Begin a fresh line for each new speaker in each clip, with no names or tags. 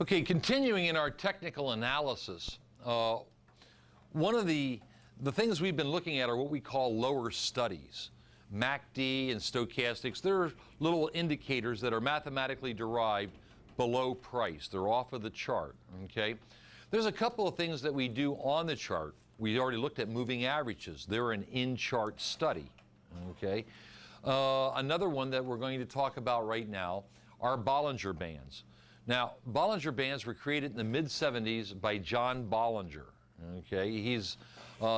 Okay, continuing in our technical analysis, one of the things we've been looking at are what we call lower studies. MACD and stochastics, they're little indicators that are mathematically derived below price. They're off of the chart, okay? There's a couple of things that we do on the chart. We already looked at moving averages. They're an in-chart study, okay? Another one that we're going to talk about right now are Bollinger Bands. Now, Bollinger Bands were created in the mid-70s by John Bollinger, okay? He's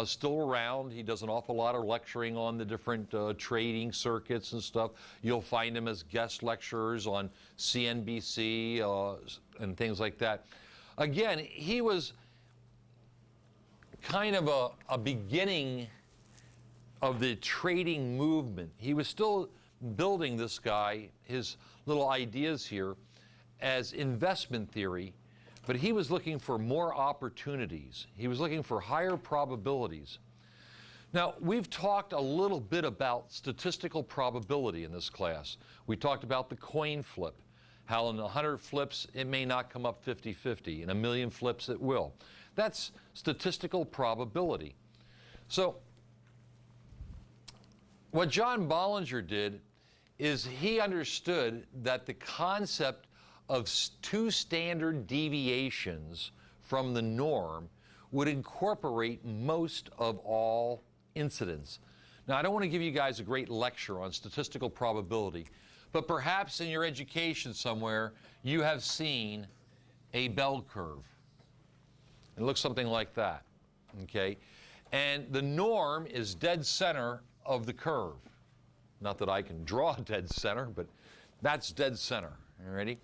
still around. He does an awful lot of lecturing on the different trading circuits and stuff. You'll find him as guest lecturers on CNBC and things like that. Again, he was kind of a beginning of the trading movement. He was still building, this guy, his little ideas here as investment theory, but he was looking for more opportunities. He was looking for higher probabilities. Now, we've talked a little bit about statistical probability in this class. We talked about the coin flip, how in 100 flips it may not come up 50-50. In 1,000,000 flips it will. That's statistical probability. So what John Bollinger did is he understood that the concept of two standard deviations from the norm would incorporate most of all incidents. Now, I don't want to give you guys a great lecture on statistical probability, but perhaps in your education somewhere you have seen a bell curve. It looks something like that, okay? And the norm is dead center of the curve. Not that I can draw dead center, but that's dead center, all righty?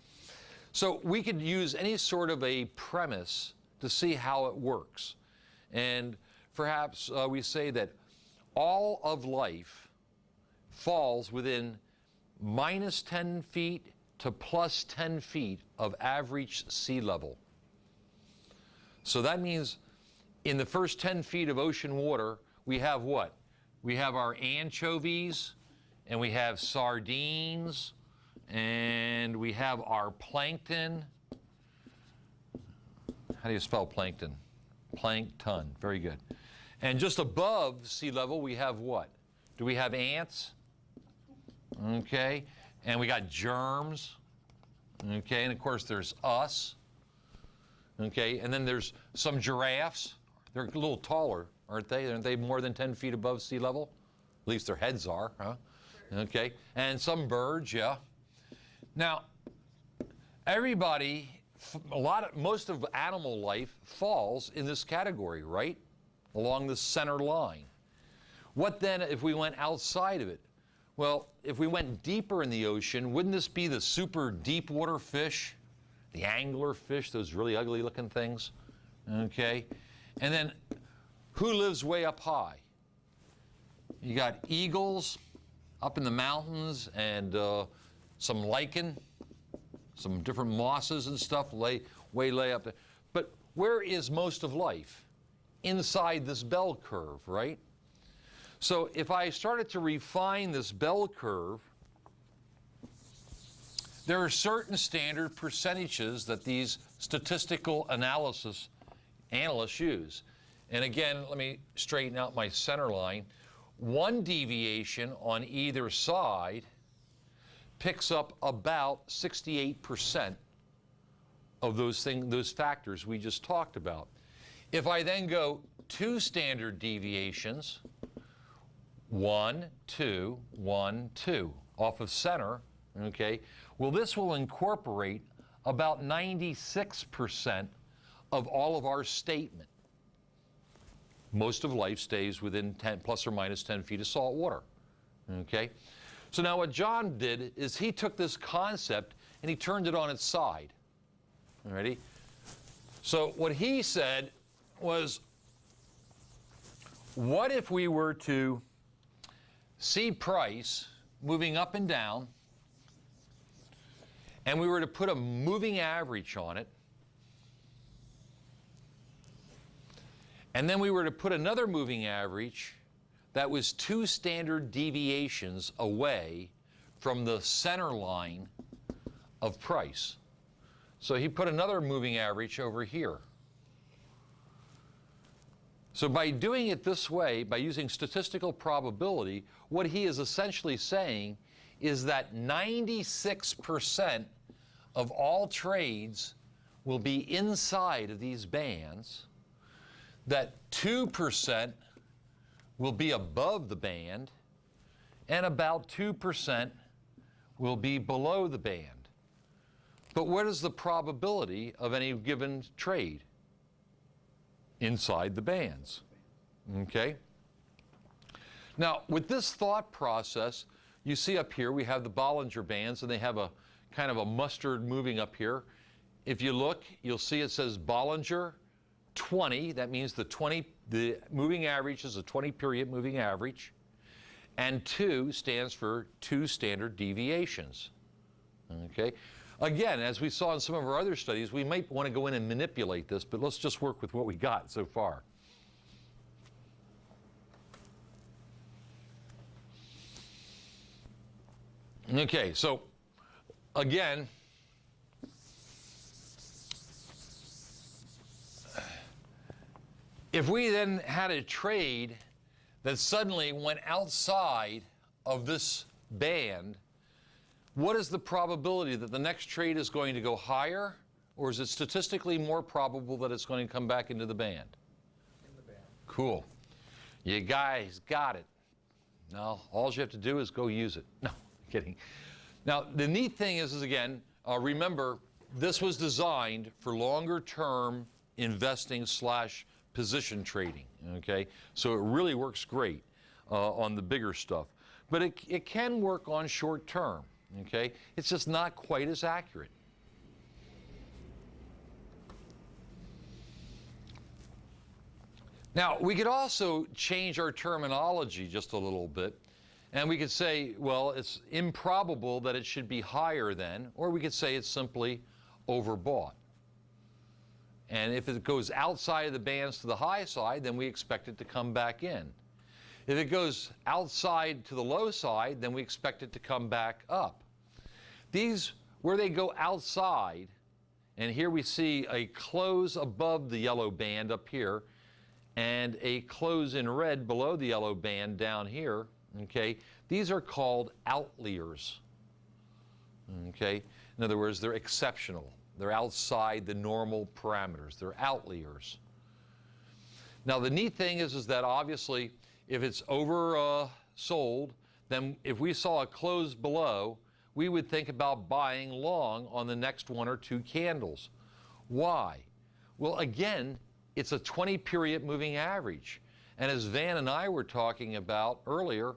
So we could use any sort of a premise to see how it works. And perhaps we say that all of life falls within minus 10 feet to plus 10 feet of average sea level. So that means in the first 10 feet of ocean water, we have what? We have our anchovies, and we have sardines, and we have our plankton. How do you spell plankton? Plankton. Very good. And just above sea level, we have what? Do we have ants? Okay. And we got germs. Okay. And of course, there's us. Okay. And then there's some giraffes. They're a little taller, aren't they? Aren't they more than 10 feet above sea level? At least their heads are, huh? Okay. And some birds, yeah. Now, everybody, most of animal life falls in this category, right? Along the center line. What then if we went outside of it? Well, if we went deeper in the ocean, wouldn't this be the super deep water fish? The angler fish, those really ugly looking things? Okay. And then who lives way up high? You got eagles up in the mountains and some lichen, some different mosses and stuff way up there. But where is most of life? Inside this bell curve, right? So if I started to refine this bell curve, there are certain standard percentages that these statistical analysts use. And again, let me straighten out my center line. One deviation on either side picks up about 68% of those factors we just talked about. If I then go two standard deviations, 1, 2, 1, 2, off of center, okay, well, this will incorporate about 96% of all of our statement. Most of life stays within 10, plus or minus 10 feet of salt water, okay? So now what John did is he took this concept and he turned it on its side, all righty? So what he said was, what if we were to see price moving up and down, and we were to put a moving average on it, and then we were to put another moving average that was two standard deviations away from the center line of price. So he put another moving average over here. So by doing it this way, by using statistical probability, what he is essentially saying is that 96% of all trades will be inside of these bands, that 2% will be above the band, and about 2% will be below the band. But what is the probability of any given trade? Inside the bands. Okay? Now, with this thought process, you see up here we have the Bollinger Bands, and they have a kind of a mustard moving up here. If you look, you'll see it says Bollinger 20. That means the moving average is a 20-period moving average. And 2 stands for 2 standard deviations. Okay? Again, as we saw in some of our other studies, we might want to go in and manipulate this, but let's just work with what we got so far. Okay, so again, if we then had a trade that suddenly went outside of this band, what is the probability that the next trade is going to go higher, or is it statistically more probable that it's going to come back into the band? In the band. Cool. You guys got it. Now, all you have to do is go use it. No, kidding. Now, the neat thing is again, remember, this was designed for longer-term investing / position trading, okay? So it really works great on the bigger stuff. But it can work on short-term. Okay? It's just not quite as accurate. Now, we could also change our terminology just a little bit, and we could say, well, it's improbable that it should be higher than, or we could say it's simply overbought. And if it goes outside of the bands to the high side, then we expect it to come back in. If it goes outside to the low side, then we expect it to come back up. These, where they go outside, and here we see a close above the yellow band up here, and a close in red below the yellow band down here, okay? These are called outliers, okay? In other words, they're exceptional. They're outside the normal parameters. They're outliers. Now, the neat thing is that obviously, if it's oversold, then if we saw a close below, we would think about buying long on the next 1 or 2 candles. Why? Well, again, it's a 20-period moving average. And as Van and I were talking about earlier,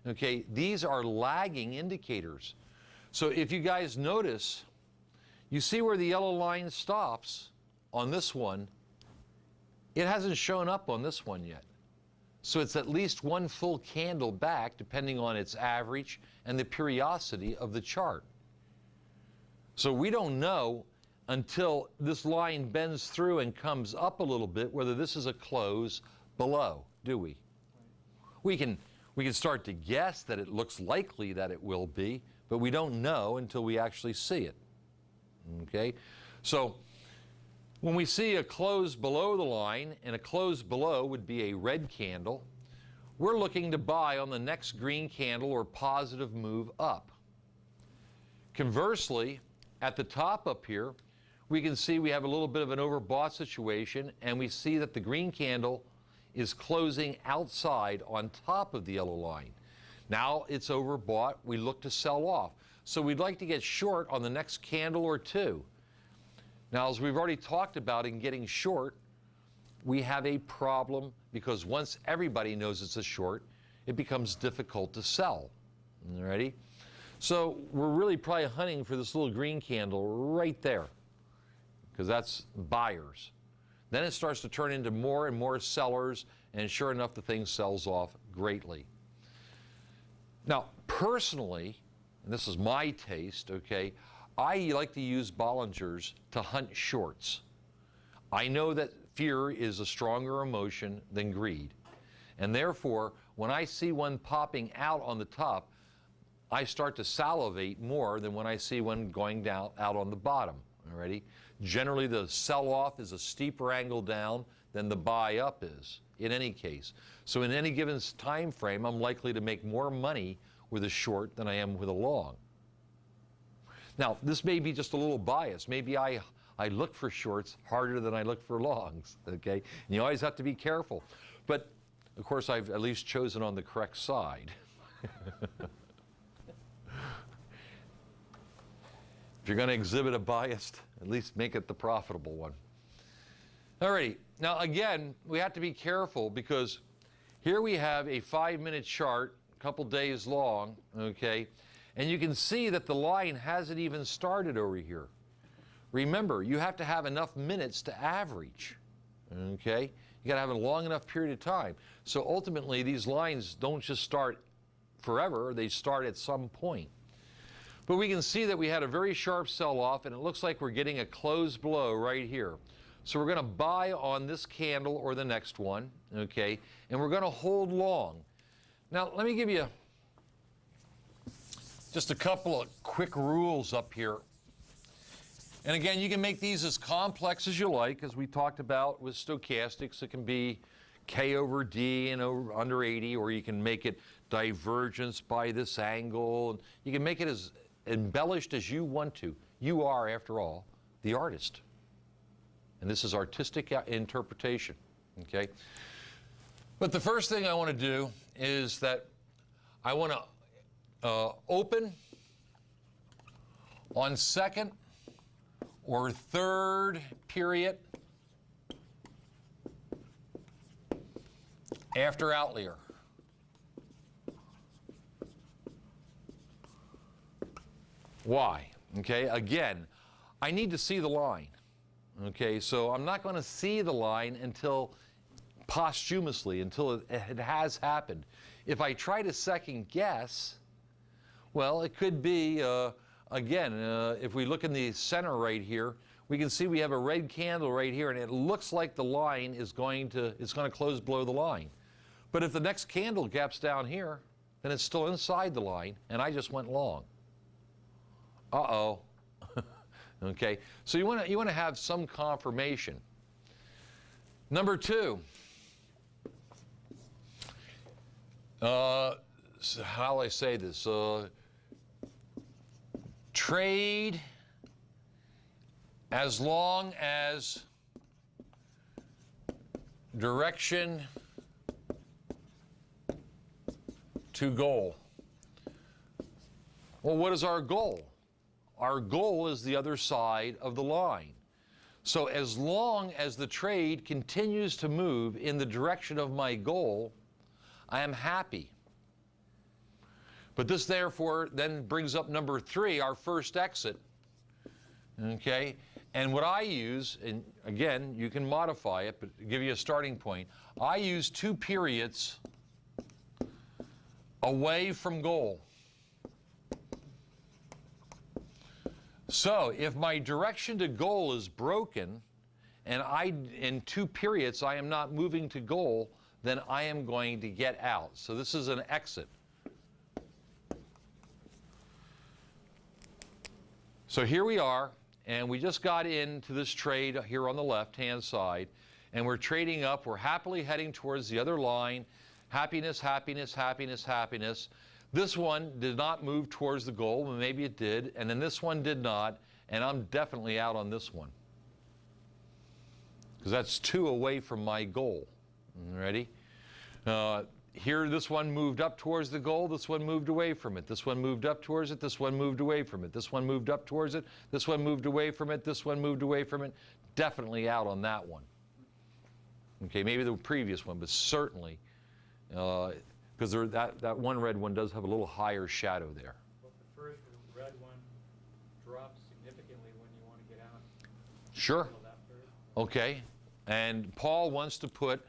okay, these are lagging indicators. So if you guys notice, you see where the yellow line stops on this one. It hasn't shown up on this one yet. So it's at least 1 full candle back, depending on its average and the periodicity of the chart. So we don't know until this line bends through and comes up a little bit whether this is a close below, do we? We can start to guess that it looks likely that it will be, but we don't know until we actually see it. Okay? So when we see a close below the line, and a close below would be a red candle, we're looking to buy on the next green candle or positive move up. Conversely, at the top up here, we can see we have a little bit of an overbought situation, and we see that the green candle is closing outside on top of the yellow line. Now it's overbought, we look to sell off. So we'd like to get short on the next candle or 2. Now, as we've already talked about in getting short, we have a problem because once everybody knows it's a short, it becomes difficult to sell. Ready? So we're really probably hunting for this little green candle right there because that's buyers. Then it starts to turn into more and more sellers, and sure enough, the thing sells off greatly. Now, personally, and this is my taste, okay, I like to use Bollingers to hunt shorts. I know that fear is a stronger emotion than greed. And therefore, when I see one popping out on the top, I start to salivate more than when I see one going down out on the bottom. Alrighty? Generally, the sell-off is a steeper angle down than the buy-up is, in any case. So in any given time frame, I'm likely to make more money with a short than I am with a long. Now, this may be just a little bias. Maybe I look for shorts harder than I look for longs, okay? And you always have to be careful. But, of course, I've at least chosen on the correct side. If you're going to exhibit a bias, at least make it the profitable one. Alrighty, now again, we have to be careful because here we have a 5-minute chart, a couple days long, okay? And you can see that the line hasn't even started over here. Remember, you have to have enough minutes to average, okay? You got to have a long enough period of time. So ultimately, these lines don't just start forever, they start at some point. But we can see that we had a very sharp sell-off, and it looks like we're getting a closed blow right here. So we're going to buy on this candle or the next one, okay? And we're going to hold long. Now, let me give you just a couple of quick rules up here. And again, you can make these as complex as you like, as we talked about with stochastics. It can be K over D and under 80, or you can make it divergence by this angle. You can make it as embellished as you want to. You are, after all, the artist. And this is artistic interpretation, okay? But the first thing I want to do is that I want to open on second or third period after outlier. Why? Okay, again, I need to see the line. Okay, so I'm not going to see the line until posthumously, until it has happened. If I try to second guess, well, it could be, again, if we look in the center right here, we can see we have a red candle right here, and it looks like the line is going to close below the line. But if the next candle gaps down here, then it's still inside the line, and I just went long. Uh-oh. Okay, so you want to have some confirmation. Number two, how do I say this? Trade as long as direction to goal. Well, what is our goal? Our goal is the other side of the line. So as long as the trade continues to move in the direction of my goal, I am happy. But this therefore then brings up number three, our first exit. Okay? And what I use, and again, you can modify it, but to give you a starting point, I use 2 periods away from goal. So if my direction to goal is broken, and in 2 periods I am not moving to goal, then I am going to get out. So this is an exit. So here we are, and we just got into this trade here on the left-hand side, and we're trading up. We're happily heading towards the other line. Happiness, happiness, happiness, happiness. This one did not move towards the goal, but maybe it did, and then this one did not, and I'm definitely out on this one. Because that's 2 away from my goal. Ready? Here, this one moved up towards the goal, this one moved away from it, this one moved up towards it, this one moved away from it, this one moved up towards it, this one moved away from it, this one moved away from it. Definitely out on that one. Okay, maybe the previous one, but certainly, because that one red one does have a little higher shadow there.
Well, the first red one drops significantly when you want to get out.
Sure. Okay. And Paul wants to put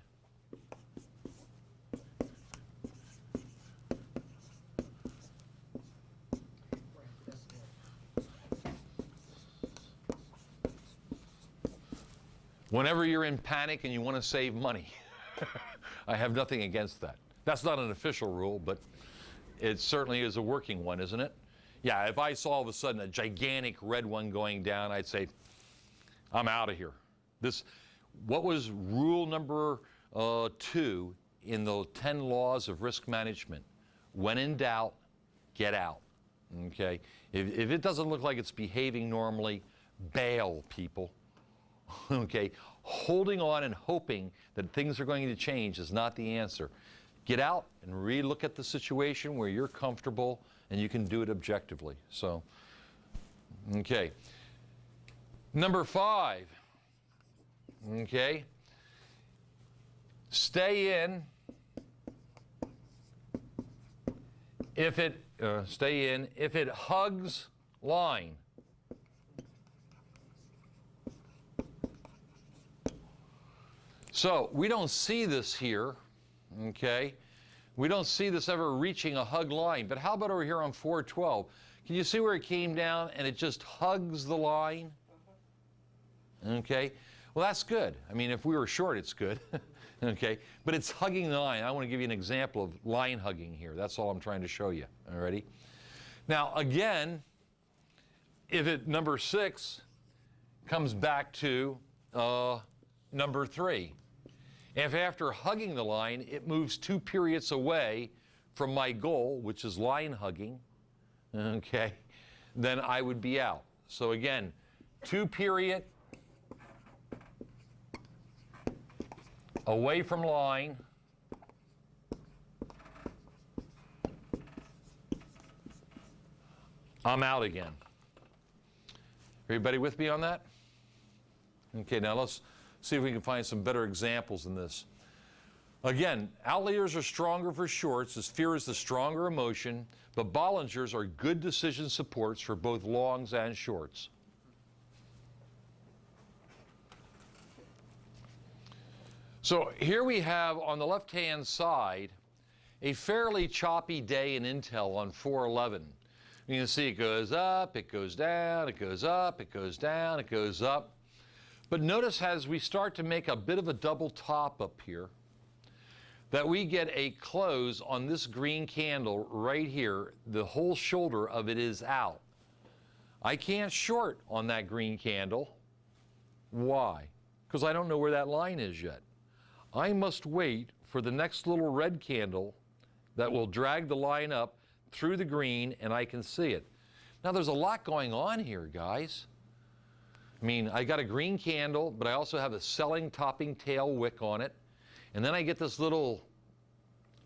whenever you're in panic and you want to save money. I have nothing against that. That's not an official rule, but it certainly is a working one, isn't it? Yeah, if I saw all of a sudden a gigantic red one going down, I'd say, I'm out of here. What was rule number 2 in the 10 laws of risk management? When in doubt, get out. Okay? If it doesn't look like it's behaving normally, bail, people. Okay? Holding on and hoping that things are going to change is not the answer. Get out and re-look at the situation where you're comfortable and you can do it objectively. So, okay. Number 5, okay, stay in if it hugs line. So we don't see this here, okay? We don't see this ever reaching a hug line, but how about over here on 412? Can you see where it came down and it just hugs the line? Okay, well that's good. I mean, if we were short, it's good. Okay, but it's hugging the line. I want to give you an example of line hugging here. That's all I'm trying to show you. Alrighty. Now again, if it number 6 comes back to number 3, if after hugging the line it moves 2 periods away from my goal, which is line hugging, okay, then I would be out. So again, 2 period away from line, I'm out again. Everybody with me on that? Okay, now let's see if we can find some better examples in this. Again, outliers are stronger for shorts as fear is the stronger emotion, but Bollingers are good decision supports for both longs and shorts. So here we have on the left-hand side a fairly choppy day in Intel on 411. You can see it goes up, it goes down, it goes up, it goes down, it goes up. But notice as we start to make a bit of a double top up here, that we get a close on this green candle right here. The whole shoulder of it is out. I can't short on that green candle. Why? Because I don't know where that line is yet. I must wait for the next little red candle that will drag the line up through the green and I can see it. Now there's a lot going on here, guys. I mean, I got a green candle, but I also have a selling topping tail wick on it. And then I get this little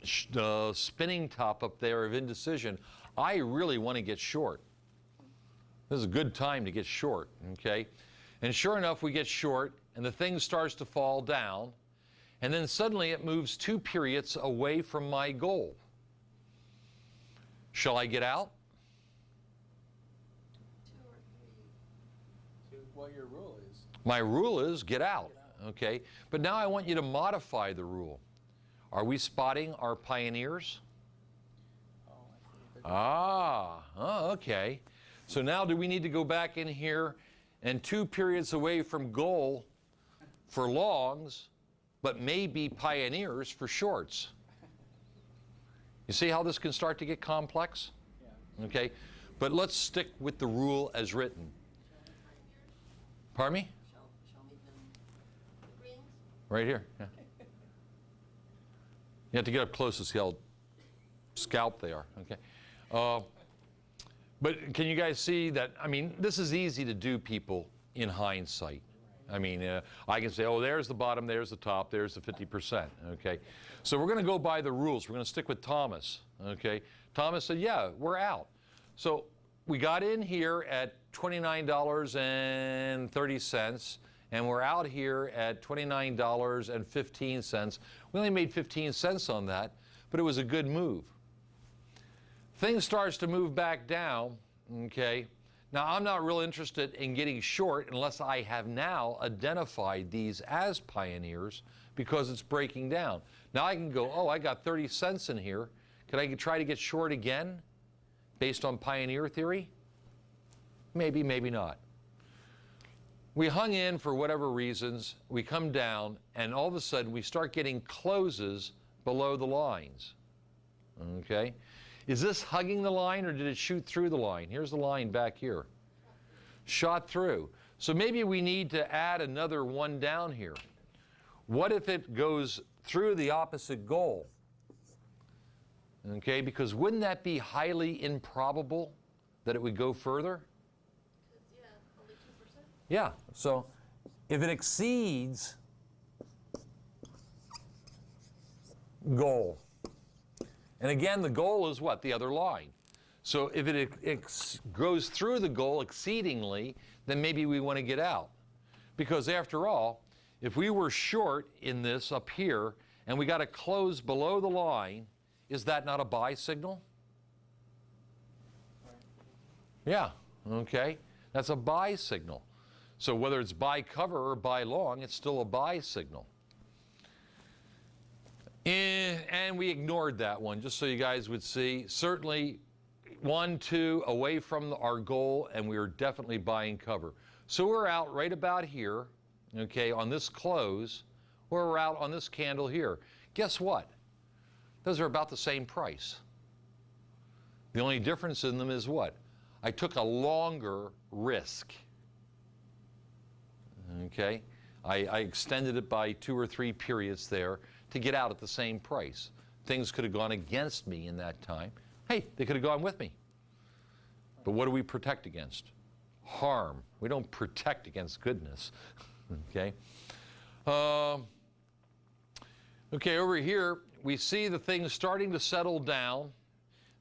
spinning top up there of indecision. I really want to get short. This is a good time to get short, okay? And sure enough, we get short and the thing starts to fall down. And then suddenly it moves 2 periods away from my goal. Shall I get out?
2 or 3.
What your rule is.
My rule is get out, okay? But now I want you to modify the rule. Are we spotting our pioneers?
Oh,
Okay. So now do we need to go back in here and 2 periods away from goal for longs, but maybe pioneers for shorts? You see how this can start to get complex?
Yeah.
Okay, but let's stick with the rule as written. Pardon me?
Shall we them the greens?
Right here. Yeah. You have to get up close to see how scalped they are. Okay. But can you guys see that? I mean, this is easy to do, people, in hindsight. I mean, I can say, oh, there's the bottom, there's the top, there's the 50%, okay? So we're going to go by the rules. We're going to stick with Thomas, okay? Thomas said, yeah, we're out. So we got in here at $29.30, and we're out here at $29.15. We only made 15 cents on that, but it was a good move. Thing starts to move back down, okay? Now, I'm not real interested in getting short unless I have now identified these as pioneers because it's breaking down. Now I can go, oh, I got 30 cents in here. Could I try to get short again based on pioneer theory? Maybe, maybe not. We hung in for whatever reasons. We come down, and all of a sudden we start getting closes below the lines. Okay? Is this hugging the line or did it shoot through the line? Here's the line back here. Shot through. So maybe we need to add another one down here. What if it goes through the opposite goal? Okay, because wouldn't that be highly improbable that it would go further?
Yeah, only 2%.
Yeah, so if it exceeds goal, and again, the goal is what? The other line. So if it goes through the goal exceedingly, then maybe we want to get out. Because after all, if we were short in this up here and we got to close below the line, is that not a buy signal? Yeah, okay. That's a buy signal. So whether it's buy cover or buy long, it's still a buy signal. And we ignored that one, just so you guys would see. Certainly 1, 2 away from our goal, and we were definitely buying cover. So we're out right about here, okay, on this close, or we're out on this candle here. Guess what? Those are about the same price. The only difference in them is what? I took a longer risk. Okay? I extended it by 2 or 3 periods there to get out at the same price. Things could have gone against me in that time. Hey, they could have gone with me. But what do we protect against? Harm. We don't protect against goodness. Okay? Okay, over here, we see the thing starting to settle down.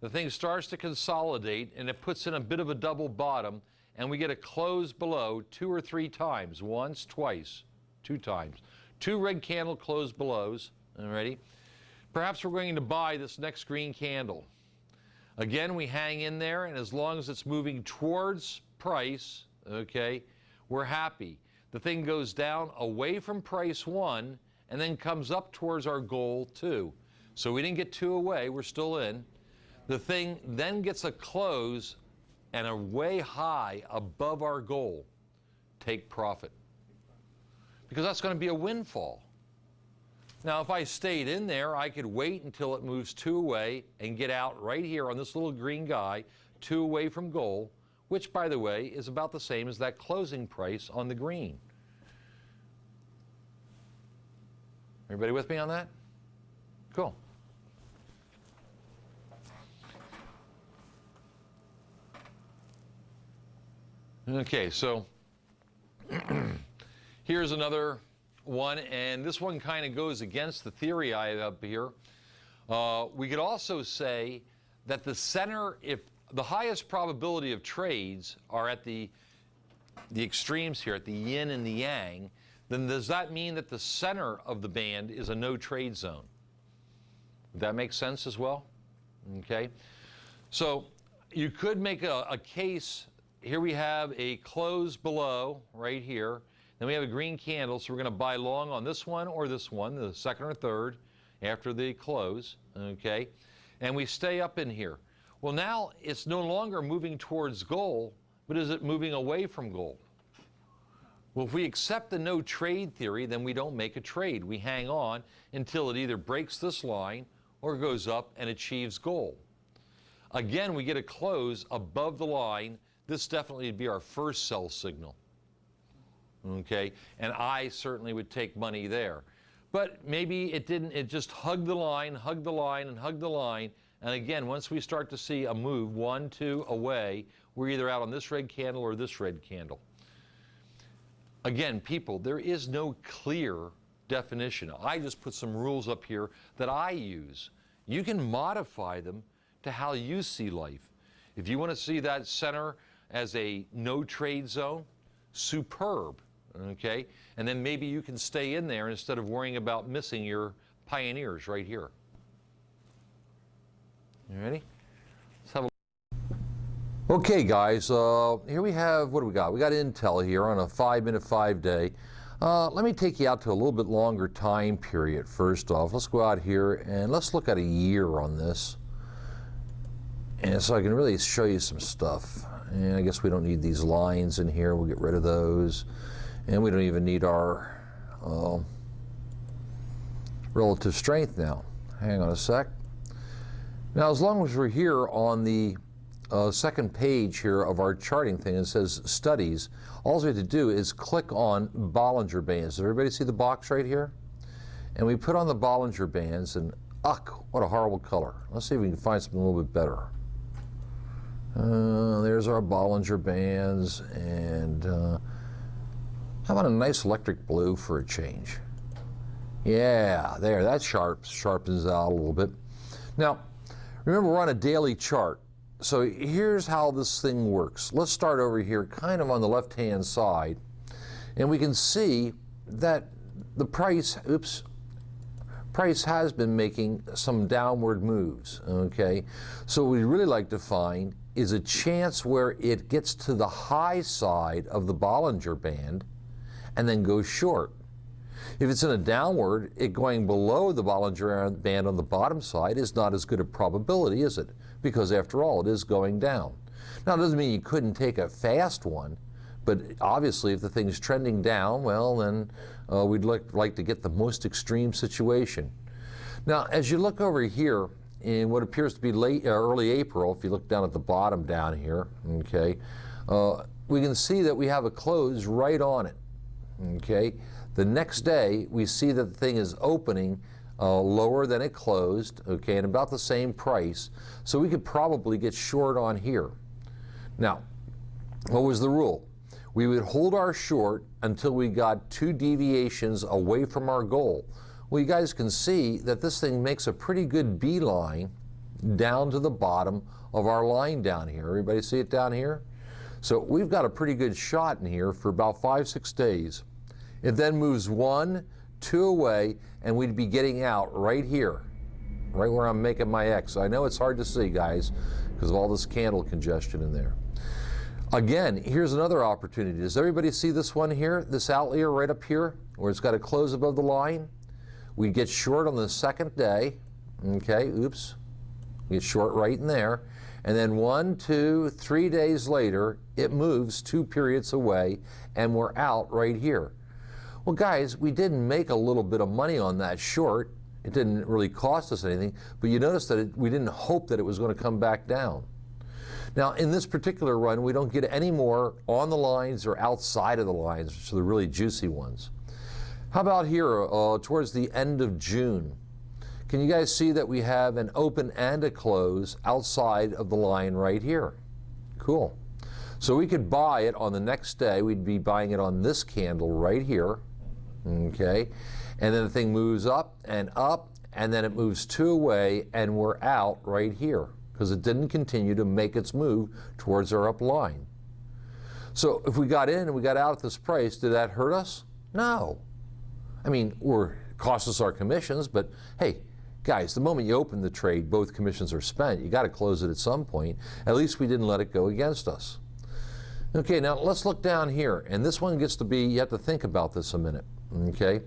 The thing starts to consolidate, and it puts in a bit of a double bottom, and we get a close below 2 or 3 times. Once, twice, 2 times. 2 red candle close belows. Alrighty? Perhaps we're going to buy this next green candle. Again, we hang in there, and as long as it's moving towards price, okay, we're happy. The thing goes down away from price 1 and then comes up towards our goal 2. So we didn't get 2 away, we're still in. The thing then gets a close and a way high above our goal. Take profit. Because that's going to be a windfall. Now, if I stayed in there, I could wait until it moves 2 away and get out right here on this little green guy, 2 away from goal, which, by the way, is about the same as that closing price on the green. Everybody with me on that? Cool. Okay, so here's another one, and this one kind of goes against the theory I have up here. We could also say that the center, if the highest probability of trades are at the extremes here, at the yin and the yang, then does that mean that the center of the band is a no trade zone? Would that make sense as well? Okay. So you could make a case. Here we have a close below right here. Then we have a green candle, so we're going to buy long on this one or this one, the second or third, after the close, okay? And we stay up in here. Well, now it's no longer moving towards goal, but is it moving away from goal? Well, if we accept the no trade theory, then we don't make a trade. We hang on until it either breaks this line or goes up and achieves goal. Again, we get a close above the line. This definitely would be our first sell signal. Okay, and I certainly would take money there. But maybe it didn't, it just hugged the line, and hugged the line. And again, once we start to see a move, 1, 2 away, we're either out on this red candle or this red candle. Again, people, there is no clear definition. I just put some rules up here that I use. You can modify them to how you see life. If you want to see that center as a no trade zone, superb. Okay, and then maybe you can stay in there instead of worrying about missing your pioneers right here. You ready? Let's have a okay, guys, here we have, what do we got? We got Intel here on a 5-minute, 5-day. Let me take you out to a little bit longer time period first off. Let's go out here and let's look at a year on this. And so I can really show you some stuff. And I guess we don't need these lines in here. We'll get rid of those. And we don't even need our relative strength now. Hang on a sec. Now, as long as we're here on the second page here of our charting thing, it says studies, all we have to do is click on Bollinger Bands. Does everybody see the box right here? And we put on the Bollinger Bands, and ugh, what a horrible color. Let's see if we can find something a little bit better. There's our Bollinger Bands, and how about a nice electric blue for a change? Yeah, there, that sharpens out a little bit. Now, remember, we're on a daily chart. So here's how this thing works. Let's start over here, kind of on the left-hand side, and we can see that the price has been making some downward moves, okay? So what we'd really like to find is a chance where it gets to the high side of the Bollinger Band and then goes short. If it's in a downward, it going below the Bollinger Band on the bottom side is not as good a probability, is it? Because after all, it is going down. Now, it doesn't mean you couldn't take a fast one, but obviously if the thing's trending down, well, then we'd like to get the most extreme situation. Now, as you look over here in what appears to be early April, if you look down at the bottom down here, okay, we can see that we have a close right on it, okay? The next day, we see that the thing is opening lower than it closed, okay, and about the same price. So we could probably get short on here. Now, what was the rule? We would hold our short until we got 2 deviations away from our goal. Well, you guys can see that this thing makes a pretty good beeline down to the bottom of our line down here. Everybody see it down here? So we've got a pretty good shot in here for about 5-6 days. It then moves 1, 2 away, and we'd be getting out right here, right where I'm making my X. I know it's hard to see, guys, because of all this candle congestion in there. Again, here's another opportunity. Does everybody see this one here, this outlier right up here, where it's got a close above the line? We get short on the second day, okay, oops, we get short right in there, and then 1, 2, 3 days later, it moves 2 periods away, and we're out right here. Well, guys, we didn't make a little bit of money on that short. It didn't really cost us anything, but you notice that we didn't hope that it was going to come back down. Now, in this particular run, we don't get any more on the lines or outside of the lines, which are the really juicy ones. How about here, towards the end of June? Can you guys see that we have an open and a close outside of the line right here? Cool. So we could buy it on the next day. We'd be buying it on this candle right here. Okay, and then the thing moves up, and then it moves 2 away, and we're out right here because it didn't continue to make its move towards our up line. So if we got in and we got out at this price, did that hurt us? No. I mean, it cost us our commissions, but hey, guys, the moment you open the trade, both commissions are spent. You got to close it at some point. At least we didn't let it go against us. Okay, now let's look down here, and this one gets to be, you have to think about this a minute. Okay,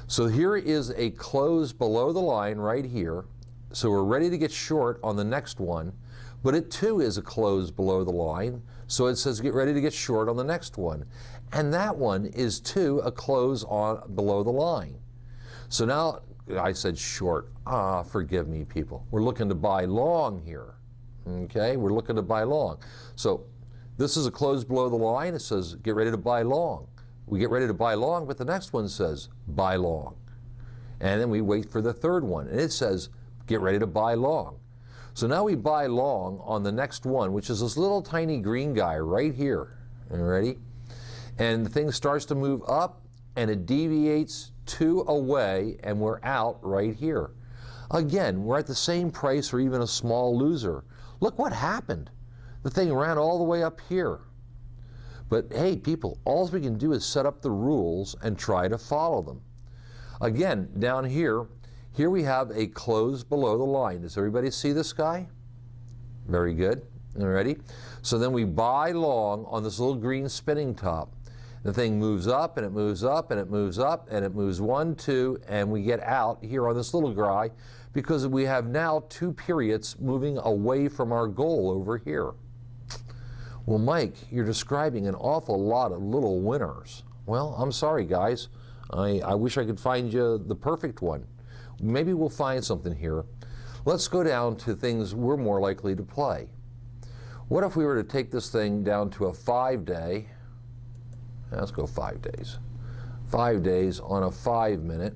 so here is a close below the line right here. So we're ready to get short on the next one, but it too is a close below the line. So it says get ready to get short on the next one. And that one is too a close on below the line. So now I said short. Forgive me, people. We're looking to buy long here. Okay, we're looking to buy long. So this is a close below the line. It says get ready to buy long. We get ready to buy long, but the next one says buy long. And then we wait for the third one, and it says get ready to buy long. So now we buy long on the next one, which is this little tiny green guy right here. Are you ready? And the thing starts to move up, and it deviates 2 away, and we're out right here. Again, we're at the same price or even a small loser. Look what happened. The thing ran all the way up here. But hey, people, all we can do is set up the rules and try to follow them. Again, down here we have a close below the line. Does everybody see this guy? Very good. All ready? So then we buy long on this little green spinning top. The thing moves up, and it moves up, and it moves up, and it moves 1, 2, and we get out here on this little guy because we have now 2 periods moving away from our goal over here. Well, Mike, you're describing an awful lot of little winners. Well, I'm sorry, guys. I wish I could find you the perfect one. Maybe we'll find something here. Let's go down to things we're more likely to play. What if we were to take this thing down to a 5-day? Let's go 5 days. 5 days on a 5-minute.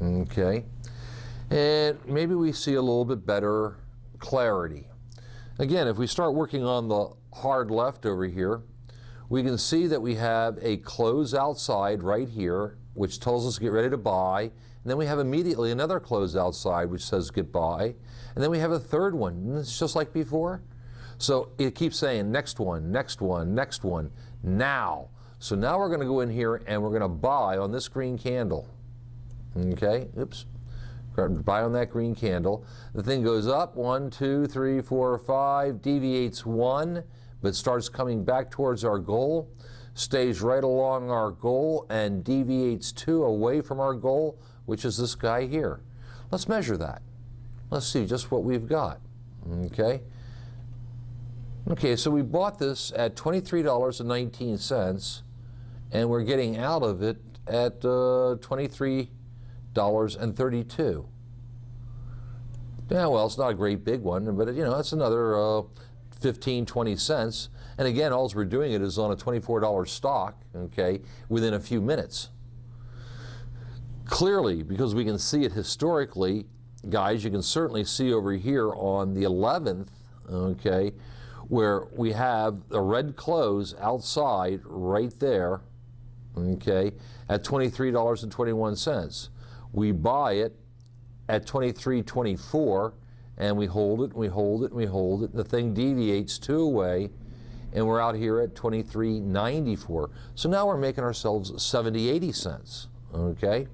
Okay. And maybe we see a little bit better clarity. Again, if we start working on the hard left over here, we can see that we have a close outside right here, which tells us to get ready to buy. And then we have immediately another close outside, which says get buy. And then we have a third one. And it's just like before. So it keeps saying next one, next one, next one, now. So now we're going to go in here and we're going to buy on this green candle. Okay, oops. Buy on that green candle. The thing goes up 1, 2, 3, 4, 5, deviates 1, but starts coming back towards our goal, stays right along our goal, and deviates 2 away from our goal, which is this guy here. Let's measure that. Let's see just what we've got. Okay. Okay, so we bought this at $23.19, and we're getting out of it at $23.32. Yeah, well, it's not a great big one, but you know, that's another 15, 20 cents. And again, all we're doing it is on a $24 stock, okay, within a few minutes. Clearly, because we can see it historically, guys, you can certainly see over here on the 11th, okay, where we have a red close outside right there, okay, at $23.21. We buy it at $23.24, and we hold it, and we hold it, and we hold it. The thing deviates 2 away, and we're out here at $23.94. So now we're making ourselves 70, 80 cents, okay?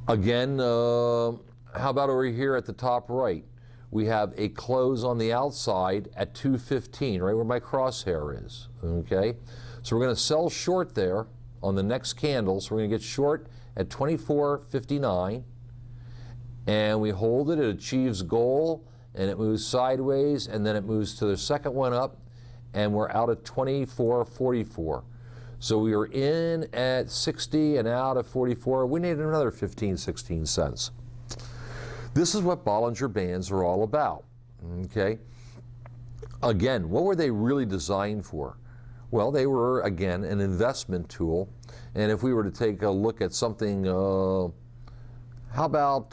Again, how about over here at the top right? We have a close on the outside at 215, right where my crosshair is, okay? So we're going to sell short there on the next candle. So we're going to get short at 24.59, and we hold it. It achieves goal, and it moves sideways, and then it moves to the second one up, and we're out at 24.44. So we are in at 60 and out at 44. We need another 15, 16 cents. This is what Bollinger Bands are all about, okay? Again, what were they really designed for? Well, they were, again, an investment tool. And if we were to take a look at something, how about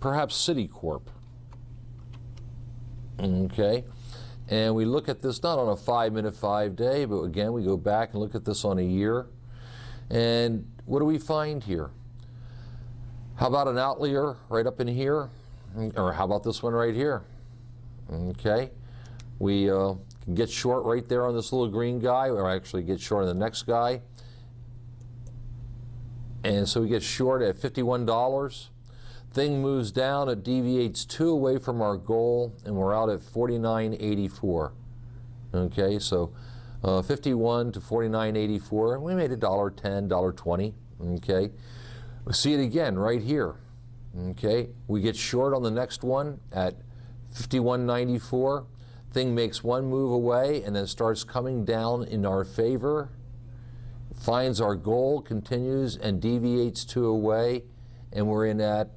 perhaps Citicorp? Okay. And we look at this not on a 5-minute, 5-day, but again, we go back and look at this on a year. And what do we find here? How about an outlier right up in here? Or how about this one right here? Okay. We can get short right there on this little green guy, or actually get short on the next guy. And so we get short at $51. Thing moves down, it deviates 2 away from our goal, and we're out at $49.84. Okay, so 51 to $49.84. We made $1.10, $1.20. Okay, we see it again right here. Okay, we get short on the next one at $51.94. Thing makes 1 move away and then starts coming down in our favor. Finds our goal, continues, and deviates 2 away, and we're in at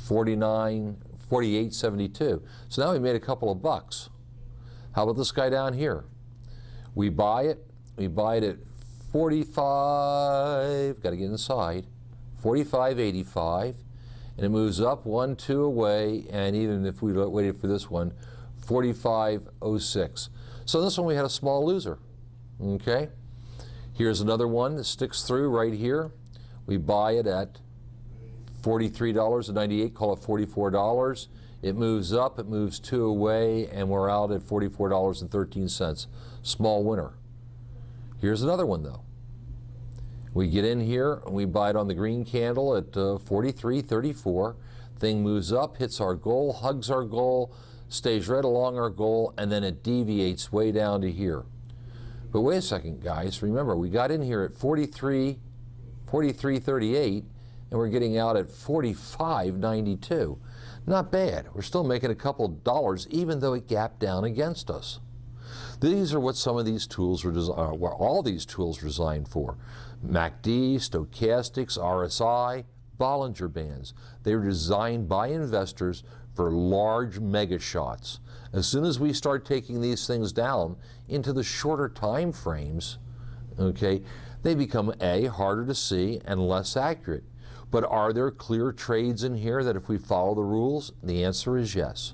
$48.72. So now we made a couple of bucks. How about this guy down here? We buy it at 45, got to get inside, 45.85, and it moves up 1, 2 away, and even if we waited for this one, 45.06. So this one we had a small loser, okay? Here's another one that sticks through right here. We buy it at $43.98, call it $44. It moves up, it moves 2 away, and we're out at $44.13. Small winner. Here's another one though. We get in here and we buy it on the green candle at $43.34. Thing moves up, hits our goal, hugs our goal, stays right along our goal, and then it deviates way down to here. But wait a second, guys. Remember, we got in here at $43.38, and we're getting out at $45.92. Not bad. We're still making a couple dollars, even though it gapped down against us. These are what some of these tools were designed, what all these tools were designed for. MACD, stochastics, RSI, Bollinger Bands. They were designed by investors for large mega shots. As soon as we start taking these things down into the shorter time frames, okay, they become A, harder to see and less accurate. But are there clear trades in here that if we follow the rules? The answer is yes.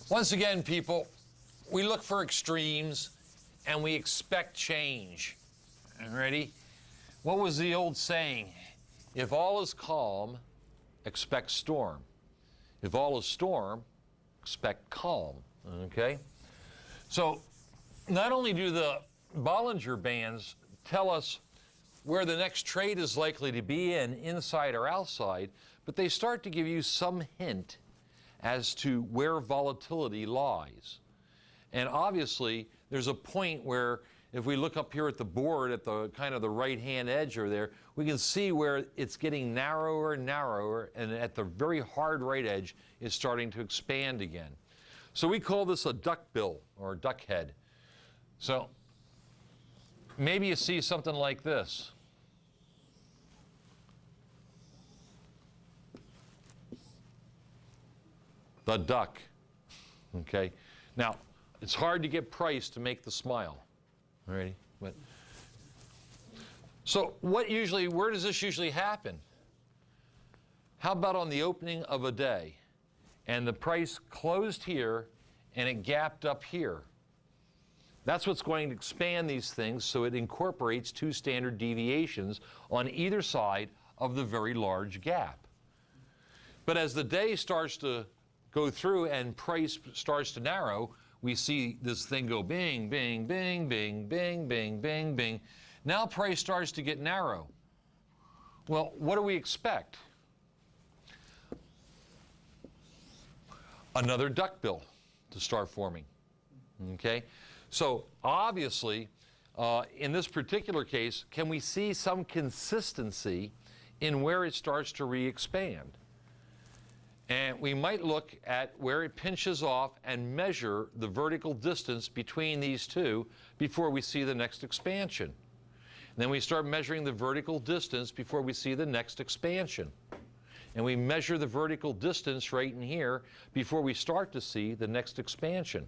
Once again, people, we look for extremes and we expect change. Ready? What was the old saying? If all is calm, expect storm. If all is storm, expect calm. Okay? So, not only do the Bollinger Bands tell us where the next trade is likely to be in, inside or outside, but they start to give you some hint as to where volatility lies. And obviously, there's a point where if we look up here at the board at the kind of the right-hand edge over there, we can see where it's getting narrower and narrower, and at the very hard right edge, it's starting to expand again. So we call this a duck bill or duck head. So maybe you see something like this. The duck, okay? Now, it's hard to get price to make the smile, all righty? But, so where does this usually happen? How about on the opening of a day, and the price closed here, and it gapped up here? That's what's going to expand these things, so it incorporates two standard deviations on either side of the very large gap. But as the day starts to go through and price starts to narrow, we see this thing go bing, bing, bing, bing, bing, bing, bing, bing. Now price starts to get narrow. Well, what do we expect? Another duck bill to start forming, okay? So obviously, in this particular case, can we see some consistency in where it starts to re-expand? And we might look at where it pinches off and measure the vertical distance between these two before we see the next expansion. And then we start measuring the vertical distance before we see the next expansion. And we measure the vertical distance right in here before we start to see the next expansion.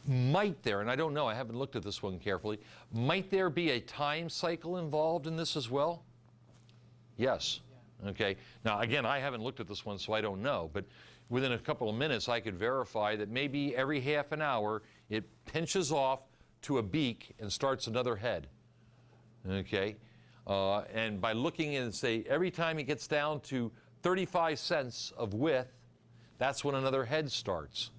Might there, and I don't know, I haven't looked at this one carefully, might there be a time cycle involved in this as well? Yes. Okay. Now, again, I haven't looked at this one, so I don't know, but within a couple of minutes, I could verify that maybe every half an hour, it pinches off to a beak and starts another head. Okay. And by looking and say, every time it gets down to 35 cents of width, that's when another head starts.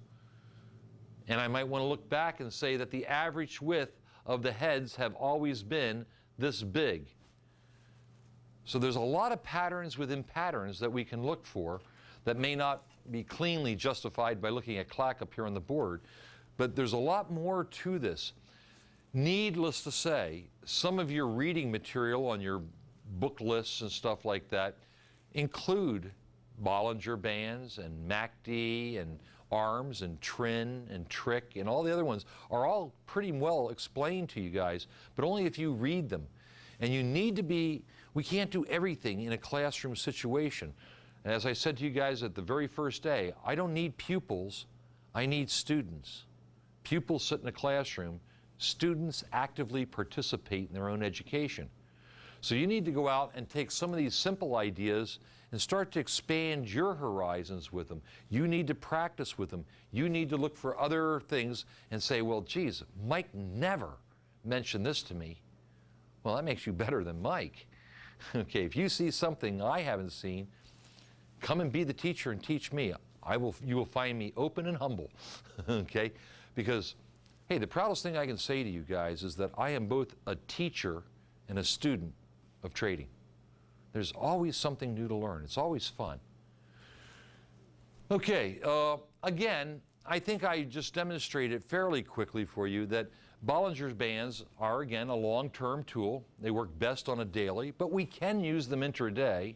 And I might want to look back and say that the average width of the heads have always been this big. So there's a lot of patterns within patterns that we can look for that may not be cleanly justified by looking at clack up here on the board, but there's a lot more to this. Needless to say, some of your reading material on your book lists and stuff like that include Bollinger Bands and MACD and ARMS and TRIN and TRIC and all the other ones are all pretty well explained to you guys, but only if you read them. And you need to be, we can't do everything in a classroom situation. And as I said to you guys at the very first day, I don't need pupils, I need students. Pupils sit in a classroom, students actively participate in their own education. So you need to go out and take some of these simple ideas and start to expand your horizons with them. You need to practice with them. You need to look for other things and say, well, geez, Mike never mentioned this to me. Well, that makes you better than Mike. Okay, if you see something I haven't seen, come and be the teacher and teach me. You will find me open and humble, okay? Because, hey, the proudest thing I can say to you guys is that I am both a teacher and a student of trading. There's always something new to learn. It's always fun. Okay, again, I think I just demonstrated fairly quickly for you that Bollinger Bands are, again, a long-term tool. They work best on a daily, but we can use them intraday.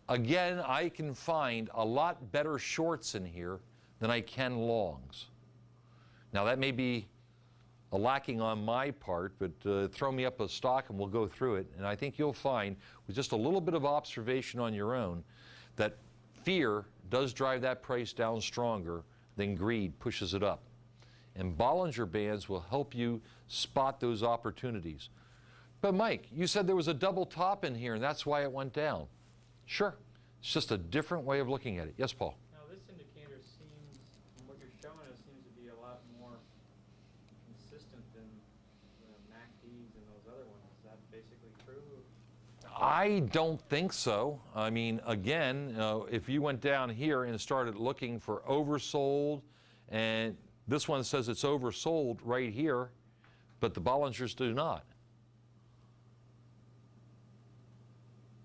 Again, I can find a lot better shorts in here than I can longs. Now, that may be lacking on my part, but throw me up a stock and we'll go through it. And I think you'll find, with just a little bit of observation on your own, that fear does drive that price down stronger than greed pushes it up. And Bollinger Bands will help you spot those opportunities. But Mike, you said there was a double top in here and that's why it went down. Sure, it's just a different way of looking at it. Yes, Paul?
Now, this indicator seems, from what you're showing us, seems to be a lot more consistent than the MACDs and those other ones. Is that basically true?
I don't think so. I mean, again, if you went down here and started looking for oversold, and this one says it's oversold right here, but the Bollingers do not.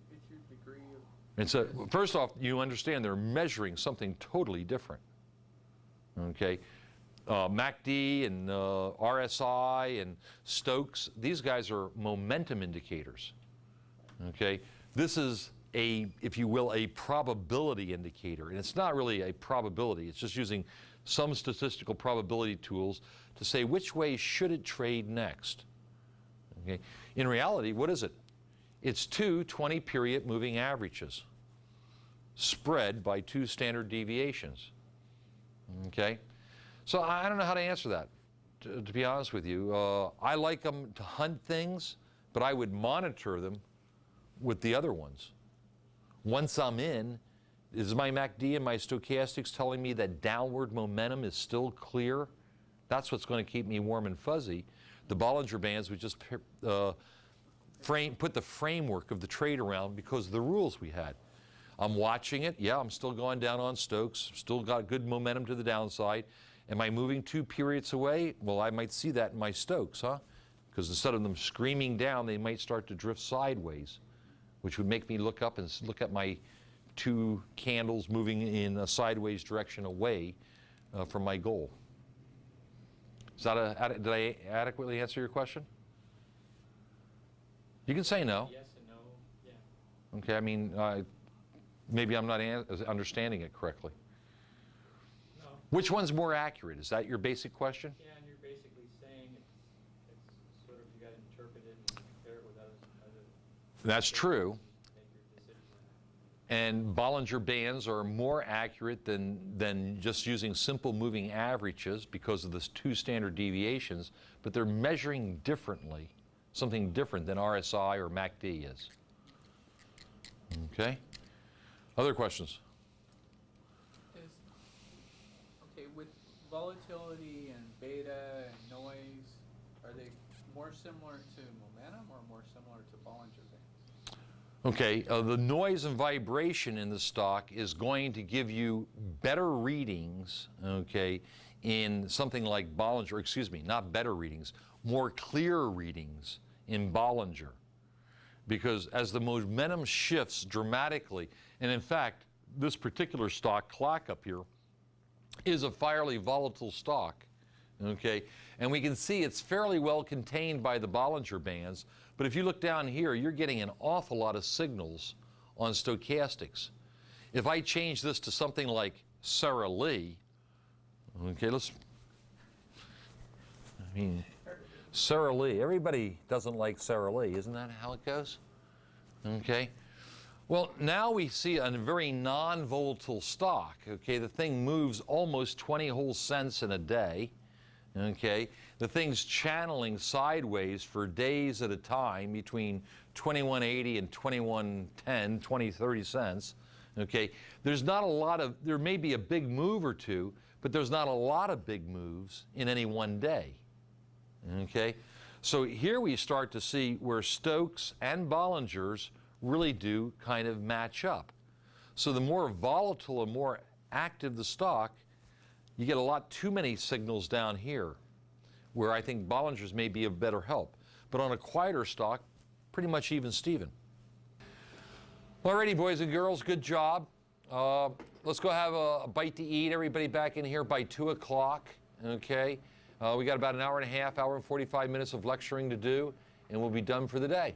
It's your degree of.
And so, first off, you understand they're measuring something totally different. Okay? MACD and RSI and Stokes, these guys are momentum indicators. Okay? This is a, if you will, a probability indicator. And it's not really a probability. It's just using some statistical probability tools to say which way should it trade next. Okay? In reality, what is it? It's two 20-period moving averages spread by two standard deviations. Okay? So I don't know how to answer that, to be honest with you. I like them to hunt things, but I would monitor them with the other ones. Once I'm in, is my MACD and my stochastics telling me that downward momentum is still clear? That's what's going to keep me warm and fuzzy. The Bollinger Bands would just put the framework of the trade around because of the rules we had. I'm watching it. Yeah, I'm still going down on Stokes. Still got good momentum to the downside. Am I moving 2 periods away? Well, I might see that in my Stokes, huh? Because instead of them screaming down, they might start to drift sideways, which would make me look up and look at my 2 candles moving in a sideways direction away from my goal. Is that did I adequately answer your question? You can say no.
Yes and no, yeah.
Okay, I mean, maybe I'm not understanding it correctly.
No.
Which one's more accurate? Is that your basic question?
Yeah, and you're basically saying it's sort of, you got to interpret it and compare it with other
That's true.
make your decision on that.
And Bollinger Bands are more accurate than just using simple moving averages because of the 2 standard deviations, but they're measuring differently, something different than RSI or MACD is. Okay? Other questions?
Okay, with volatility and beta and noise, are they more similar to momentum or more similar to Bollinger Bands?
Okay, the noise and vibration in the stock is going to give you better readings, okay, in something like Bollinger, excuse me, not better readings, more clear readings in Bollinger. Because as the momentum shifts dramatically, and in fact, this particular stock, clock up here, is a fairly volatile stock, okay? And we can see it's fairly well contained by the Bollinger Bands, but if you look down here, you're getting an awful lot of signals on stochastics. If I change this to something like Sara Lee, okay, Sara Lee, everybody doesn't like Sara Lee, isn't that how it goes? Okay. Well, now we see a very non-volatile stock, okay? The thing moves almost 20 whole cents in a day, okay? The thing's channeling sideways for days at a time between 21.80 and 21.10, 20, 30 cents, okay? There's not a lot of, there may be a big move or two, but there's not a lot of big moves in any one day, okay? So here we start to see where Stokes and Bollingers really do kind of match up. So the more volatile and more active the stock, you get a lot too many signals down here, where I think Bollingers may be of better help. But on a quieter stock, pretty much even Steven. Alrighty, boys and girls, good job. Let's go have a bite to eat. Everybody back in here by 2 o'clock, okay? We got about an hour and a half, hour and 45 minutes of lecturing to do, and we'll be done for the day.